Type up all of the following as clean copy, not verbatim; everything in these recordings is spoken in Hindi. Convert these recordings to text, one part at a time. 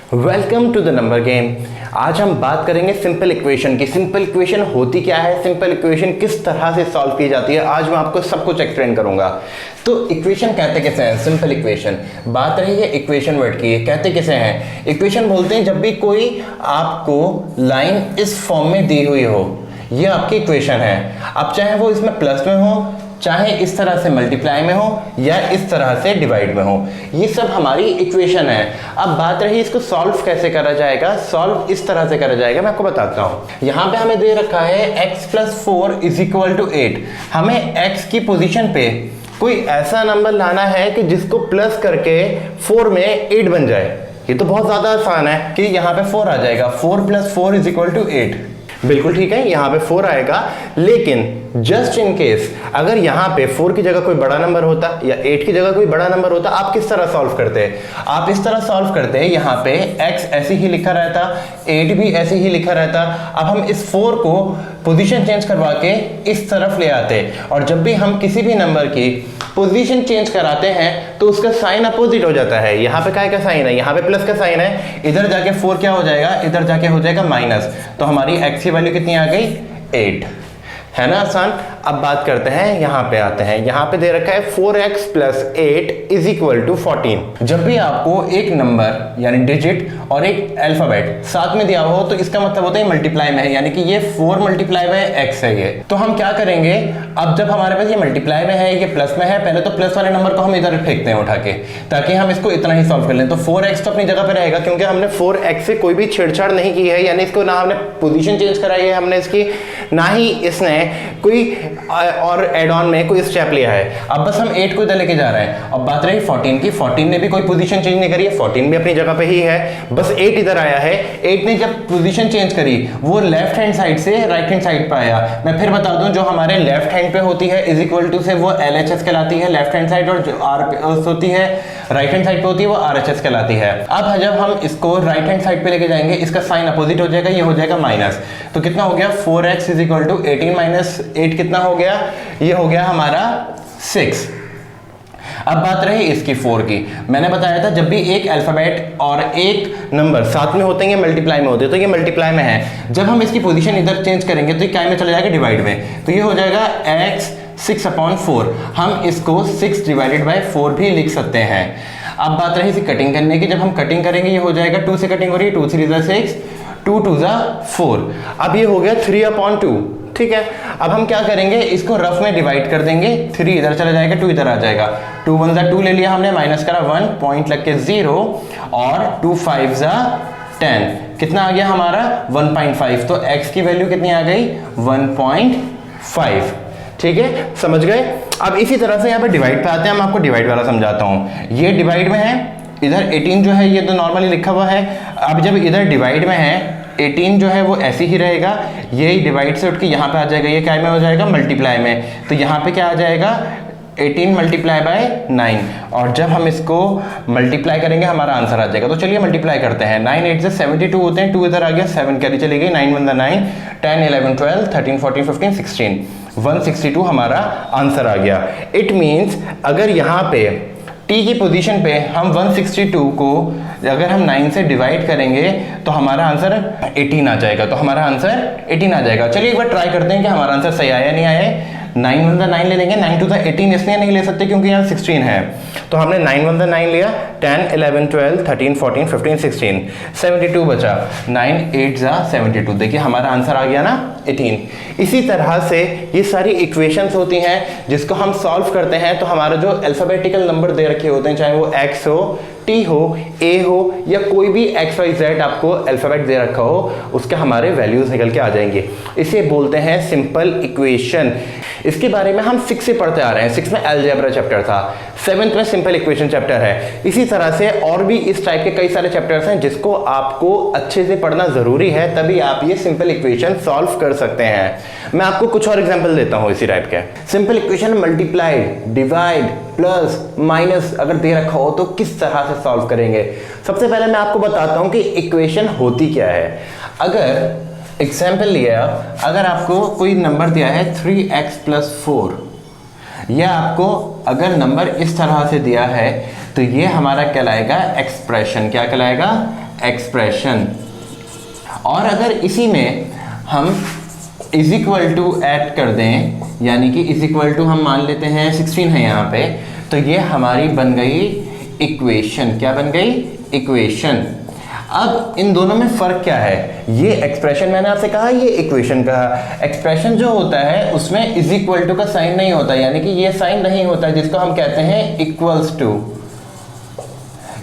Welcome to the number game. आज हम बात करेंगे सिंपल इक्वेशन की। सिंपल इक्वेशन होती क्या है, सिंपल इक्वेशन किस तरह से सॉल्व की जाती है, आज मैं आपको सब कुछ एक्सप्लेन करूंगा। तो इक्वेशन कहते किसे हैं? Simple equation. बात रही है इक्वेशन वर्ड की, कहते किसे हैं? इक्वेशन बोलते हैं जब भी कोई आपको लाइन इस फॉर्म में दी हुई हो, ये आपकी इक्वेशन है। अब चाहे वो इसमें प्लस में हो, चाहे इस तरह से मल्टीप्लाई में हो, या इस तरह से डिवाइड में हो, ये सब हमारी इक्वेशन है। अब बात रही इसको सॉल्व कैसे करा जाएगा। सॉल्व इस तरह से करा जाएगा, मैं आपको बताता हूं। यहां पे हमें दे रखा है x + 4 = 8। हमें x की पोजीशन पे कोई ऐसा नंबर लाना है कि जिसको प्लस करके 4 में 8 बन जाए। ये तो बहुत ज्यादा आसान है कि यहाँ पे 4 आ जाएगा। 4 + 4 = 8। बिल्कुल ठीक है, यहाँ पे 4 आएगा। लेकिन जस्ट इन केस अगर यहाँ पे 4 की जगह कोई बड़ा नंबर होता या 8 की जगह कोई बड़ा नंबर होता, आप किस तरह सॉल्व करते? आप इस तरह सॉल्व करते हैं, यहाँ पे x ऐसे ही लिखा रहता, 8 भी ऐसे ही लिखा रहता। अब हम इस 4 को पोजीशन चेंज करवा के इस तरफ ले आते, और जब भी हम किसी भी नंबर की पोजीशन चेंज कराते हैं तो उसका साइन अपोजिट हो जाता है। यहाँ पे काय का साइन है? यहाँ पे प्लस का साइन है। इधर जाके 4 क्या हो जाएगा? इधर जाके हो जाएगा माइनस। तो हमारी x की वैल्यू कितनी आ गई? 8। है ना आसान। अब बात करते हैं, यहाँ पे आते हैं। यहाँ पे दे रखा है 4x + 8 = 14। जब भी आपको एक नंबर यानी डिजिट और एक अल्फाबेट साथ में दिया हो तो इसका मतलब होता है मल्टीप्लाई में है, यानी कि ये 4 मल्टीप्लाई में x है ये। तो हम क्या करेंगे, अब जब हमारे पास ये मल्टीप्लाई में है, ये प्लस में है, पहले तो प्लस वाले नंबर को हम इधर फेंकते हैं उठा के, ताकि हम इसको इतना ही सॉल्व कर लें। तो 4x तो अपनी जगह पे रहेगा, क्योंकि हमने 4x से कोई भी छेड़छाड़ नहीं की है, यानी इसको ना हमने पोजीशन चेंज कराई है हमने इसकी, ना ही इसने कोई और एड ऑन में कोई स्टेप लिया है। अब बस हम 8 को इधर लेके जा रहे हैं। अब बात रही 14 की, 14 ने भी कोई पोजीशन चेंज नहीं करी है, 14 भी अपनी जगह पे ही है, बस 8 इधर आया है। 8 ने जब पोजीशन चेंज करी, वो लेफ्ट हैंड साइड से राइट हैंड साइड पे आया। मैं फिर बता दूं, जो हमारे लेफ्ट हैंड पे होती है = से वो LHS कहलाती है लेफ्ट हैंड साइड, और जो R होती है राइट हैंड साइड पे होती है वो RHS कहलाती है। अब जब हम इसको राइट हैंड साइड पे लेके जाएंगे, इसका साइन अपोजिट हो जाएगा, ये हो जाएगा माइनस। तो कितना हो गया? 4x = 18 - 8 कितना हो गया? ये हो गया हमारा 6। अब बात रही इसकी 4 की। मैंने बताया था जब भी एक अल्फाबेट और एक नंबर साथ में होते हैं, मल्टीप्लाई में होते हैं, तो ये मल्टीप्लाई में है। जब हम इसकी पोजीशन इधर चेंज करेंगे तो ये क्या में चला जाएगा? डिवाइड में। तो ये हो जाएगा x 6/4। हम इसको 6 / 4 भी लिख सकते हैं। अब बात रही इसी कटिंग करने की। जब हम कटिंग करेंगे, ये हो जाएगा 2 से कटिंग हो रही है, 2 3 = 6, 2 2 = 4। अब ये हो गया 3/2। ठीक है, अब हम क्या करेंगे, इसको रफ में डिवाइड कर देंगे। 3 इधर चला जाएगा, 2 इधर आ जाएगा। 2 1 = 2 ले लिया हमने, माइनस करा 1, पॉइंट लग के 0, और 2 5 = 10। कितना आ गया हमारा? 1.5। तो x की वैल्यू कितनी आ गई? 1.5। ठीक है, समझ गए। अब इसी तरह से यहाँ पे डिवाइड पे आते हैं। मैं आपको डिवाइड वाला समझाता हूँ। ये डिवाइड में है, इधर 18 जो है ये तो नॉर्मली लिखा हुआ है। अब जब इधर डिवाइड में है, 18 जो है वो ऐसे ही रहेगा, ये डिवाइड से उठ के यहाँ पे आ जाएगा। ये क्या में हो जाएगा? मल्टीप्लाई में। तो यहाँ पे क्या आ जाएगा? 18 × 9। और जब हम इसको मल्टीप्लाई करेंगे हमारा आंसर आ जाएगा। तो चलिए मल्टीप्लाई करते हैं। 9 8 से 72 होते हैं, 2 इधर आ गया, 7 कैरी चली गई, 9 1 = 9, 10 11 12 13 14 15 16, 162 हमारा आंसर आ गया। इट मीन्स अगर यहाँ पे t की पोजीशन पे हम 162 को अगर हम 9 से डिवाइड करेंगे तो हमारा आंसर 18 आ जाएगा। तो हमारा आंसर 18 आ जाएगा। चलिए एक बार ट्राई करते हैं कि हमारा आंसर सही आया नहीं आया। 9 1 = 9 ले लेंगे, 9 2 = 18 इसलिए नहीं ले सकते क्योंकि यहाँ 16 है। तो हमने 9 1 = 9 लिया, 10 11 12 13 14 15 16, 72 बचा, 9 8 = 72। देखिए हमारा आंसर आ गया ना 18। इसी तरह से ये सारी इक्वेशंस होती हैं जिसको हम सॉल्व करते हैं। तो हमारा जो अल्फाबेटिकल नंबर दे रखे होते हैं, चाहे वो x हो, t हो, a हो, या कोई भी XYZ आपको अल्फाबेट दे रखा हो, उसके हमारे वैल्यूज निकल के आ जाएंगे। इसे बोलते हैं सिंपल इक्वेशन। इसके बारे में हम 6 से पढ़ते आ रहे हैं। 6 में अलजेब्रा चैप्टर था, 7th में सिंपल इक्वेशन चैप्टर है। इसी तरह से और भी इस टाइप के कई सारे चैप्टर्स हैं जिसको आपको अच्छे से पढ़ना जरूरी है, तभी आप ये सिंपल इक्वेशन सॉल्व कर सकते हैं। मैं आपको कुछ और एग्जांपल देता हूं इसी टाइप के। Simple equation multiplied, divide, plus, minus अगर दे रखा हो तो किस तरह से सॉल्व करेंगे। सबसे पहले मैं आपको बताता हूं कि इक्वेशन होती क्या है। अगर एग्जाम्पल लिया, अगर आपको कोई नंबर दिया है 3x + 4, या आपको अगर नंबर इस तरह से दिया है तो ये हमारा कहलाएगा एक्सप्रेशन। क्या कहलाएगा? एक्सप्रेशन। और अगर इसी में हम इज इक्वल टू ऐड कर दें, यानी कि इज इक्वल टू हम मान लेते हैं 16 है यहाँ पे, तो ये हमारी बन गई इक्वेशन। क्या बन गई? इक्वेशन। अब इन दोनों में फर्क क्या है? ये एक्सप्रेशन मैंने आपसे कहा, ये इक्वेशन कहा। एक्सप्रेशन जो होता है उसमें इज इक्वल टू का साइन नहीं होता, यानी कि ये साइन नहीं होता जिसको हम कहते हैं इक्वल्स टू,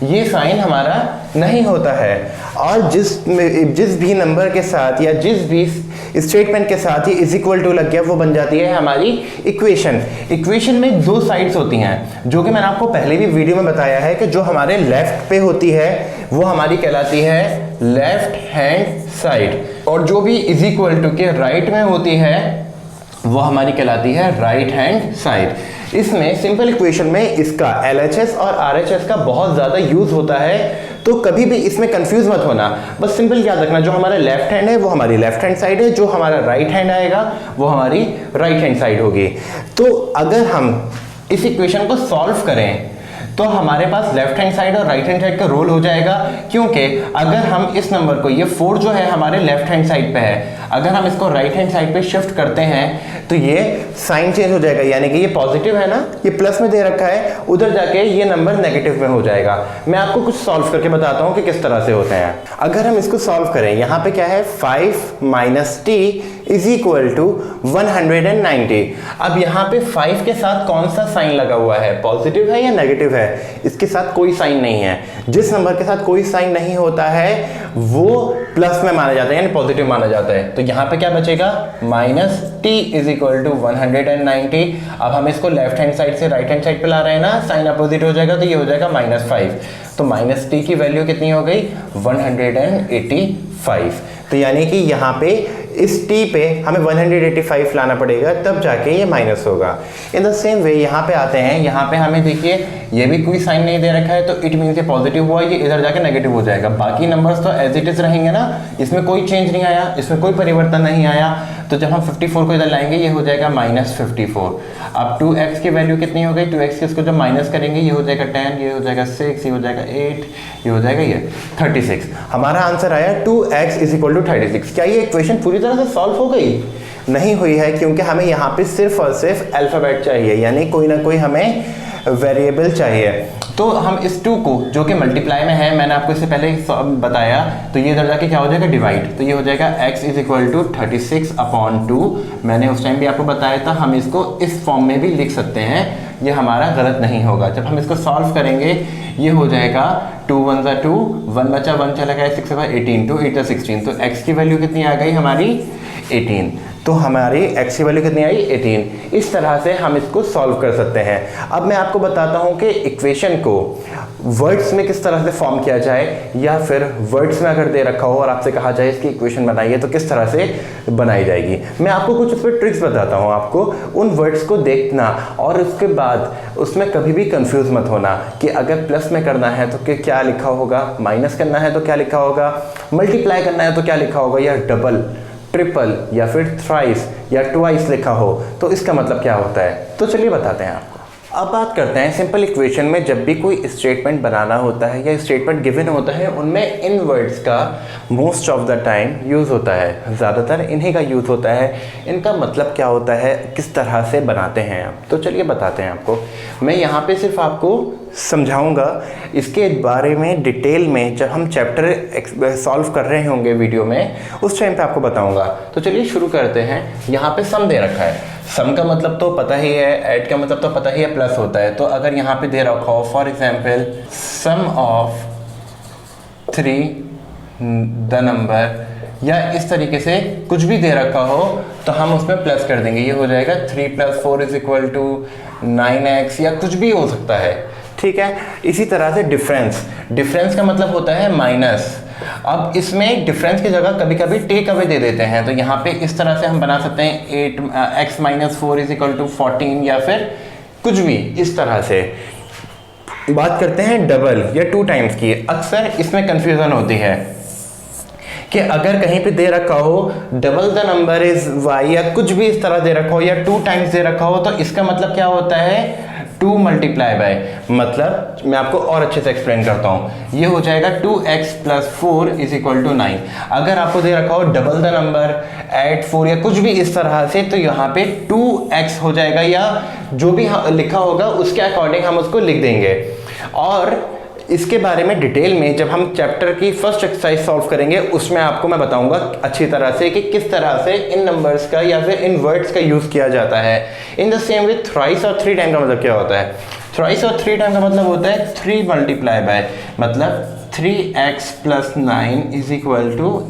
ये साइन हमारा नहीं होता है। और जिस भी नंबर के साथ या जिस भी स्टेटमेंट के साथ ही इज इक्वल टू लग गया वो बन जाती है हमारी इक्वेशन। इक्वेशन में दो साइड्स होती हैं, जो कि मैंने आपको पहले भी वीडियो में बताया है कि जो हमारे लेफ्ट पे होती है वो हमारी कहलाती है लेफ्ट हैंड साइड, और जो भी इज इक्वल टू के राइट में होती है वो हमारी कहलाती है राइट हैंड साइड। इसमें सिंपल इक्वेशन में इसका LHS और RHS का बहुत ज़्यादा यूज़ होता है, तो कभी भी इसमें कंफ्यूज मत होना। बस सिंपल याद रखना, जो हमारा लेफ्ट हैंड है वो हमारी लेफ्ट हैंड साइड है, जो हमारा राइट हैंड आएगा वो हमारी राइट हैंड साइड होगी। तो अगर हम इस इक्वेशन को सॉल्व करें तो हमारे पास लेफ्ट हैंड साइड और राइट हैंड साइड का रोल हो जाएगा, क्योंकि अगर हम इस नंबर को, ये 4 जो है हमारे लेफ्ट हैंड साइड पे है, अगर हम इसको राइट हैंड साइड पे शिफ्ट करते हैं तो ये साइन चेंज हो जाएगा, यानी कि ये पॉजिटिव है ना, ये प्लस में दे रखा है, उधर जाके ये नंबर नेगेटिव में हो जाएगा। मैं आपको कुछ सॉल्व करके बताता हूँ कि किस तरह से होते हैं। अगर हम इसको सॉल्व करें, यहाँ पे क्या है 5 - t इज इक्वल टू 190। अब यहाँ पे 5 के साथ कौन सा साइन लगा हुआ है, पॉजिटिव है या नेगेटिव है? इसके साथ कोई साइन नहीं है। जिस नंबर के साथ कोई साइन नहीं होता है वो प्लस में माना जाता है, यानी पॉजिटिव माना जाता है। तो यहाँ पे क्या बचेगा, -t इज इक्वल टू 190। अब हम इसको लेफ्ट हैंड साइड से राइट हैंड साइड पे ला रहे हैं ना, साइन अपोजिट हो जाएगा, तो ये हो जाएगा -5। तो -t की वैल्यू कितनी हो गई, 185। तो यानी कि यहाँ पे इस t पे हमें 185 लाना पड़ेगा, तब जाके ये माइनस होगा। इन द सेम वे यहाँ पे आते हैं, यहाँ पे हमें देखिए ये भी कोई साइन नहीं दे रखा है, तो इट मीन्स ये पॉजिटिव हुआ, ये इधर जाके नेगेटिव हो जाएगा। बाकी नंबर्स तो एज इट इज रहेंगे ना, इसमें कोई चेंज नहीं आया, इसमें कोई परिवर्तन नहीं आया। तो जब हम 54 को इधर लाएंगे ये हो जाएगा -54। अब 2x की वैल्यू कितनी हो गई, 2x की इसको जब माइनस करेंगे ये हो जाएगा 10, ये हो जाएगा 6, ये हो जाएगा 8, ये हो जाएगा ये 36। हमारा आंसर आया 2x इज इक्वल टू 36। क्या ये इक्वेशन पूरी तरह से सॉल्व हो गई? नहीं हुई है, क्योंकि हमें यहाँ पे सिर्फ और सिर्फ अल्फाबेट चाहिए, यानी कोई ना कोई हमें वेरिएबल चाहिए। तो हम इस 2 को, जो कि मल्टीप्लाई में है, मैंने आपको इससे पहले बताया, तो ये इधर जाके क्या हो जाएगा, डिवाइड। तो ये हो जाएगा x इज इक्वल टू 36/2। मैंने उस टाइम भी आपको बताया था, हम इसको इस फॉर्म में भी लिख सकते हैं, ये हमारा गलत नहीं होगा। जब हम इसको सॉल्व करेंगे ये हो जाएगा 2 × 1 = 2, 1 बचा, 1 चला गया, 6 × 18, 2 × 8 = 16। तो x की वैल्यू कितनी आ गई हमारी, 18। तो हमारी x की वैल्यू कितनी आई, 18। इस तरह से हम इसको सॉल्व कर सकते हैं। अब मैं आपको बताता हूं कि इक्वेशन को वर्ड्स में किस तरह से फॉर्म किया जाए, या फिर वर्ड्स में अगर दे रखा हो और आपसे कहा जाए इसकी इक्वेशन बनाइए तो किस तरह से बनाई जाएगी। मैं आपको कुछ उस पर ट्रिक्स बताता हूं, आपको उन वर्ड्स को देखना और उसके बाद उसमें कभी भी कंफ्यूज मत होना कि अगर प्लस में करना है तो क्या लिखा होगा, माइनस करना है तो क्या लिखा होगा, मल्टीप्लाई करना है तो क्या लिखा होगा, या डबल, ट्रिपल या फिर थ्राइस या ट्वाइस लिखा हो तो इसका मतलब क्या होता है। तो चलिए बताते हैं आपको। अब बात करते हैं सिंपल इक्वेशन में जब भी कोई स्टेटमेंट बनाना होता है या स्टेटमेंट गिवन होता है, उनमें इन वर्ड्स का most of the time use होता है, ज़्यादातर इन्हीं का यूज़ होता है। इनका मतलब क्या होता है, किस तरह से बनाते हैं आप, तो चलिए बताते हैं आपको। मैं यहाँ पे सिर्फ आपको समझाऊंगा, इसके बारे में डिटेल में जब हम चैप्टर सॉल्व कर रहे होंगे वीडियो में उस टाइम पे आपको बताऊंगा। तो चलिए शुरू करते हैं। यहाँ पे सम दे रखा है, सम का मतलब तो पता ही है, ऐड का मतलब तो पता ही है, प्लस होता है। तो अगर यहाँ पे दे रखा हो for example sum of 3 the number, या इस तरीके से कुछ भी दे रखा हो तो हम उसमें प्लस कर देंगे, ये हो जाएगा 3 + 4 = 9x, या कुछ भी हो सकता है, ठीक है। इसी तरह से डिफरेंस, डिफरेंस का मतलब होता है माइनस। अब इसमें डिफरेंस की जगह कभी कभी टेक अवे दे देते हैं, तो यहाँ पे इस तरह से हम बना सकते हैं 8x - 4 = 14, या फिर कुछ भी इस तरह से। बात करते हैं डबल या 2 टाइम्स की। अक्सर इसमें कंफ्यूजन होती है कि अगर कहीं पे दे रखा हो double the number is y, या कुछ भी इस तरह दे रखा हो, या 2 टाइम्स दे रखा हो, तो इसका मतलब क्या होता है 2 मल्टीप्लाई बाय, मतलब मैं आपको और अच्छे से एक्सप्लेन करता हूँ। ये हो जाएगा 2x + 4 = 9। अगर आपको दे रखा हो डबल द नंबर, ऐड 4 या कुछ भी इस तरह से, तो यहाँ पे 2x हो जाएगा, या जो भी लिखा होगा उसके अकॉर्डिंग हम उसको लिख देंगे। और इसके बारे में डिटेल में जब हम चैप्टर की फर्स्ट एक्सरसाइज सॉल्व करेंगे उसमें आपको मैं बताऊंगा अच्छी तरह से कि किस तरह से इन नंबर्स का या फिर इन वर्ड्स का यूज किया जाता है। In the same way thrice और 3 टाइम का मतलब क्या होता है? थ्राइस और 3 टाइम का मतलब होता है 3 मल्टीप्लाई बाय, मतलब 3x + 9 =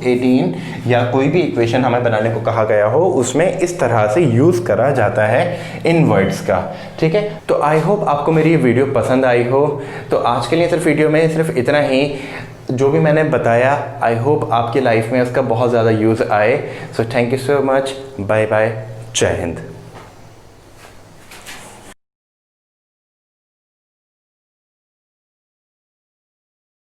18, या कोई भी इक्वेशन हमें बनाने को कहा गया हो उसमें इस तरह से यूज़ करा जाता है इन वर्ड्स का। ठीक है, तो आई होप आपको मेरी ये वीडियो पसंद आई हो। तो आज के लिए सिर्फ वीडियो में सिर्फ इतना ही, जो भी मैंने बताया आई होप आपकी लाइफ में उसका बहुत ज़्यादा यूज़ आए। So thank you so much, bye bye, जय हिंद।